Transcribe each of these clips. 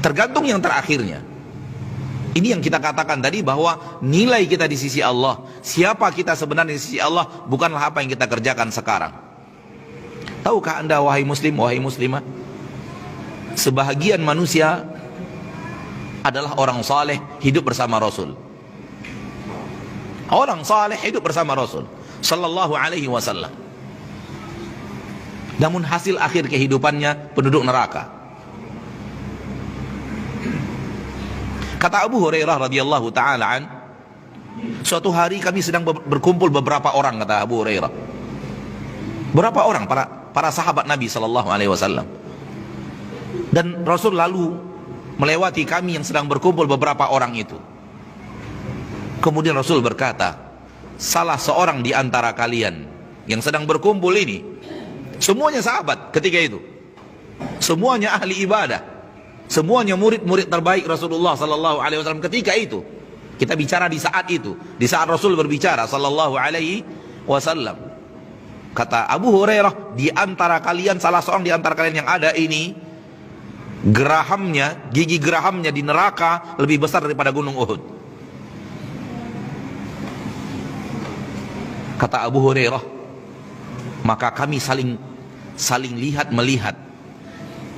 Tergantung yang terakhirnya. Ini yang kita katakan tadi, bahwa nilai kita di sisi Allah, siapa kita sebenarnya di sisi Allah, bukanlah apa yang kita kerjakan sekarang. Tahukah anda, wahai muslim, wahai muslimah, sebahagian manusia adalah orang saleh hidup bersama Rasul. Orang saleh hidup bersama Rasul sallallahu alaihi wasallam. Namun hasil akhir kehidupannya penduduk neraka. Kata Abu Hurairah radhiyallahu taala an, suatu hari kami sedang berkumpul beberapa orang, kata Abu Hurairah. Berapa orang? Para sahabat Nabi sallallahu alaihi wasallam. Dan Rasul lalu melewati kami yang sedang berkumpul beberapa orang itu. Kemudian Rasul berkata, salah seorang di antara kalian yang sedang berkumpul ini, semuanya sahabat ketika itu, semuanya ahli ibadah, semuanya murid-murid terbaik Rasulullah sallallahu alaihi wasallam ketika itu. Kita bicara di saat itu, di saat Rasul berbicara sallallahu alaihi wasallam. Kata Abu Hurairah, di antara kalian, salah seorang di antara kalian yang ada ini, gerahamnya, gigi gerahamnya di neraka lebih besar daripada gunung Uhud. Kata Abu Hurairah, maka kami saling lihat melihat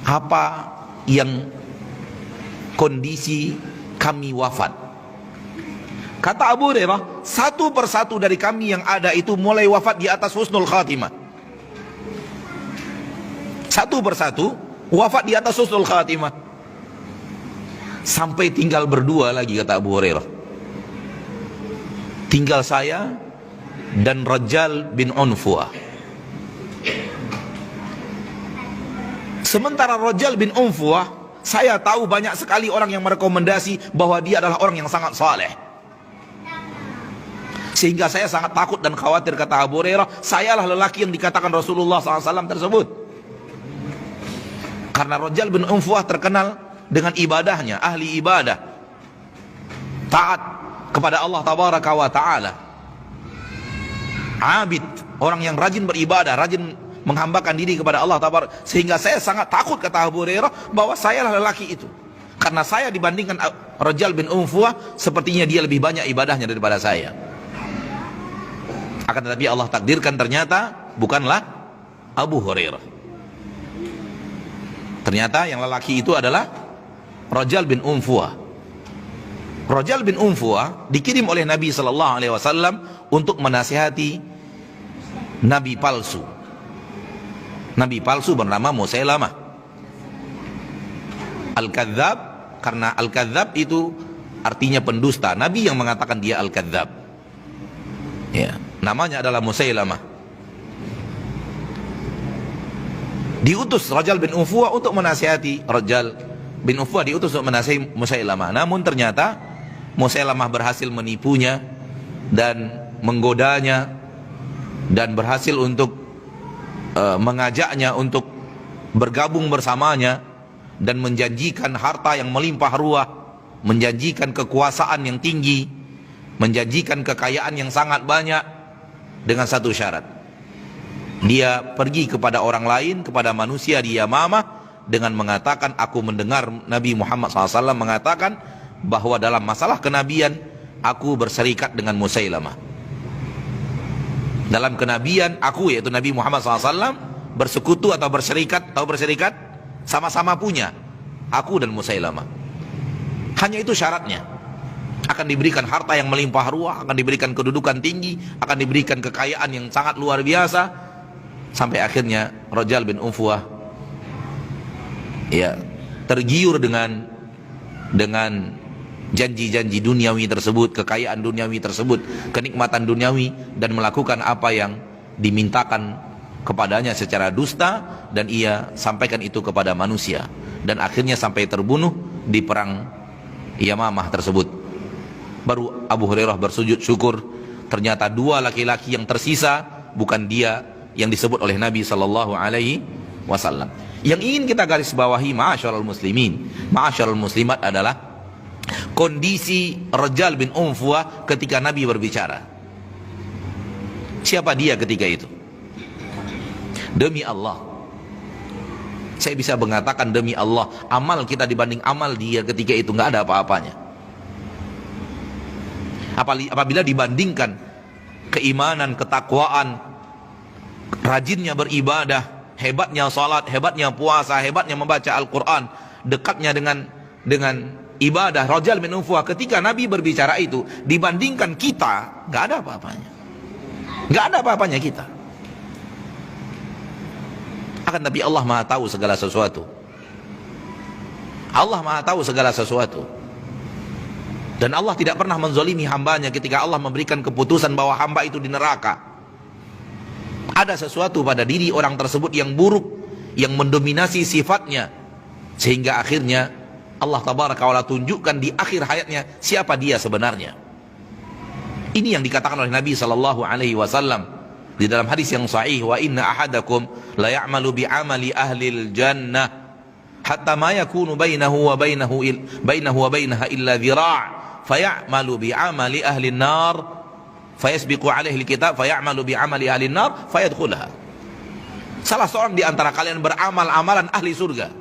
apa yang kondisi kami wafat. Kata Abu Hurairah, satu persatu dari kami yang ada itu mulai wafat di atas husnul khatimah. Satu persatu wafat di atas husnul khatimah. Sampai tinggal berdua lagi, kata Abu Hurairah. Tinggal saya dan Rajal bin Unfuah. Sementara Rajal bin Unfuah, saya tahu banyak sekali orang yang merekomendasi bahwa dia adalah orang yang sangat saleh. Sehingga saya sangat takut dan khawatir, kata Abu Hurairah, sayalah lelaki yang dikatakan Rasulullah SAW tersebut. Karena Rajal bin Unfuah terkenal dengan ibadahnya, ahli ibadah, taat kepada Allah Tabaraka wa Ta'ala, abid, orang yang rajin beribadah, rajin menghambakan diri kepada Allah Tabaraka. Sehingga saya sangat takut, kata Abu Hurairah, bahwa saya lah lelaki itu. Karena saya dibandingkan Rajal bin Unfuah, sepertinya dia lebih banyak ibadahnya daripada saya. Akan tetapi Allah takdirkan ternyata bukanlah Abu Hurairah. Ternyata yang lelaki itu adalah Rajal bin Unfuah. Rajal bin Unfuah dikirim oleh Nabi SAW untuk menasihati nabi palsu. Nabi palsu bernama Musailamah Al-Kadzab, karena Al-Kadzab itu artinya pendusta. Nabi yang mengatakan dia Al-Kadzab. Ya, namanya adalah Musailamah. Diutus Rajal bin Unfuah untuk menasihati, Rajal bin Unfuah diutus untuk menasihati Musailamah. Namun ternyata Musailamah berhasil menipunya dan menggodanya, dan berhasil untuk mengajaknya untuk bergabung bersamanya, dan menjanjikan harta yang melimpah ruah, menjanjikan kekuasaan yang tinggi, menjanjikan kekayaan yang sangat banyak, dengan satu syarat. Dia pergi kepada orang lain, kepada manusia di Yamamah, dengan mengatakan, aku mendengar Nabi Muhammad SAW mengatakan bahwa dalam masalah kenabian aku berserikat dengan Musailamah. Dalam kenabian aku, yaitu Nabi Muhammad SAW, bersekutu atau berserikat, sama-sama punya, aku dan Musailamah. Hanya itu syaratnya. Akan diberikan harta yang melimpah ruah, akan diberikan kedudukan tinggi, akan diberikan kekayaan yang sangat luar biasa. Sampai akhirnya Rajal bin Unfuah ya tergiur dengan janji-janji duniawi tersebut, kekayaan duniawi tersebut, kenikmatan duniawi, dan melakukan apa yang dimintakan kepadanya secara dusta, dan ia sampaikan itu kepada manusia, dan akhirnya sampai terbunuh di perang Yamamah tersebut. Baru Abu Hurairah bersujud syukur, ternyata dua laki-laki yang tersisa bukan dia yang disebut oleh Nabi sallallahu alaihi wasallam. Yang ingin kita garis bawahi, ma'asyiral muslimin, ma'asyiral muslimat, adalah kondisi Rajal bin Unfuah ketika Nabi berbicara. Siapa dia ketika itu? Demi Allah, Saya bisa mengatakan demi Allah, amal kita dibanding amal dia ketika itu nggak ada apa-apanya. Apabila dibandingkan keimanan, ketakwaan, rajinnya beribadah, hebatnya salat, hebatnya puasa, hebatnya membaca Al-Quran, dekatnya dengan ibadah, rajal min unfuwa, ketika Nabi berbicara itu, dibandingkan kita, nggak ada apa-apanya. Nggak ada apa-apanya kita. Akan tapi Allah Maha tahu segala sesuatu. Allah Maha tahu segala sesuatu. Dan Allah tidak pernah menzalimi hambanya ketika Allah memberikan keputusan bahwa hamba itu di neraka. Ada sesuatu pada diri orang tersebut yang buruk, yang mendominasi sifatnya, sehingga akhirnya Allah tabaraka wa ta'ala tunjukkan di akhir hayatnya siapa dia sebenarnya. Ini yang dikatakan oleh Nabi SAW di dalam hadis yang sahih, wa inna ahadakum la ya'malu bi amali ahlil jannah hatta ma yakunu bainahu wa bainaha illa dhira' fayamalu bi amali ahli an-nar fayasbiqu alaihi al-kitab fayamalu bi amali ahli an-nar fayadkhulaha. Salah seorang di antara kalian beramal amalan ahli surga.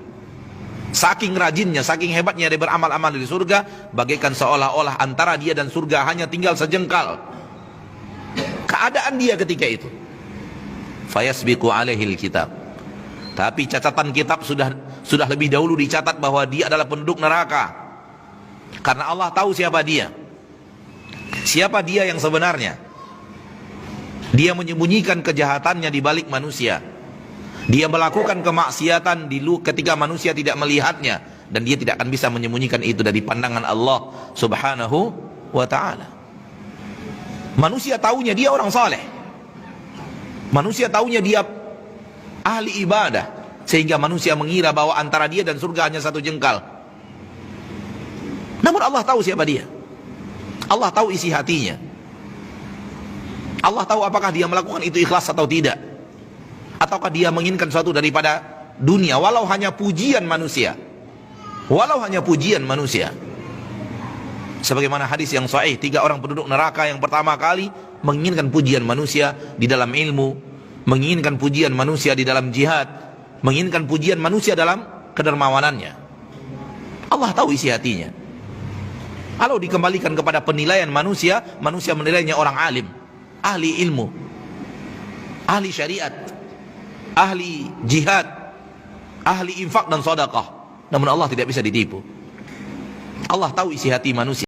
Saking rajinnya, saking hebatnya dia beramal-amal di surga, bagaikan seolah-olah antara dia dan surga hanya tinggal sejengkal. Keadaan dia ketika itu. Fayasbiqu alaihil kitab. Tapi catatan kitab sudah lebih dahulu dicatat bahwa dia adalah penduduk neraka. Karena Allah tahu siapa dia. Siapa dia yang sebenarnya. Dia menyembunyikan kejahatannya di balik manusia. Dia melakukan kemaksiatan ketika manusia tidak melihatnya, dan dia tidak akan bisa menyembunyikan itu dari pandangan Allah Subhanahu wa ta'ala. Manusia taunya dia orang saleh. Manusia taunya dia ahli ibadah, sehingga manusia mengira bahwa antara dia dan surga hanya satu jengkal. Namun Allah tahu siapa dia. Allah tahu isi hatinya. Allah tahu apakah dia melakukan itu ikhlas atau tidak, ataukah dia menginginkan sesuatu daripada dunia, walau hanya pujian manusia. Walau hanya pujian manusia. Sebagaimana hadis yang sahih, 3 orang penduduk neraka yang pertama kali menginginkan pujian manusia di dalam ilmu, menginginkan pujian manusia di dalam jihad, menginginkan pujian manusia dalam kedermawanannya. Allah tahu isi hatinya. Kalau dikembalikan kepada penilaian manusia, manusia menilainya orang alim, ahli ilmu, ahli syariat, ahli jihad, ahli infak dan sedekah. Namun Allah tidak bisa ditipu. Allah tahu isi hati manusia.